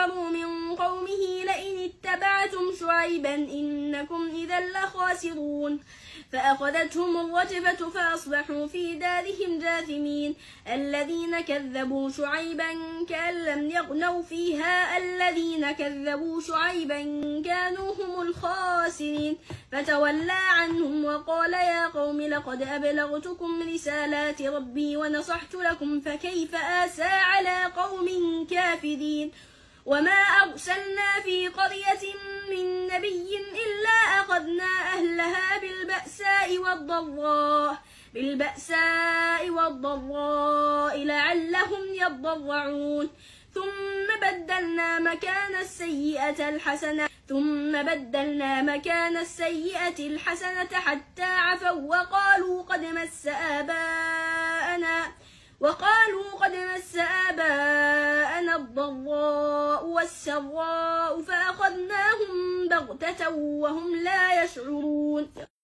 كفروا من قومه لئن اتبعتم شعيبا إنكم إذا لخاسرون فأخذتهم الرجفة فأصبحوا في دارهم جاثمين الذين كذبوا شعيبا كأن لم يغنوا فيها الذين كذبوا شعيبا كانوا هم الخاسرين فتولى عنهم وقال يا قوم لقد أبلغتكم رسالات ربي ونصحت لكم فكيف آسى على قوم كافرين وما أرسلنا في قرية من نبي إلا أخذنا أهلها بالبأساء والضراء لعلهم يضرعون ثم بدلنا مكان السيئة الحسنة حتى عفوا وقالوا قد مس آباءنا الضراء والسراء فأخذناهم بغتة وهم لا يشعرون.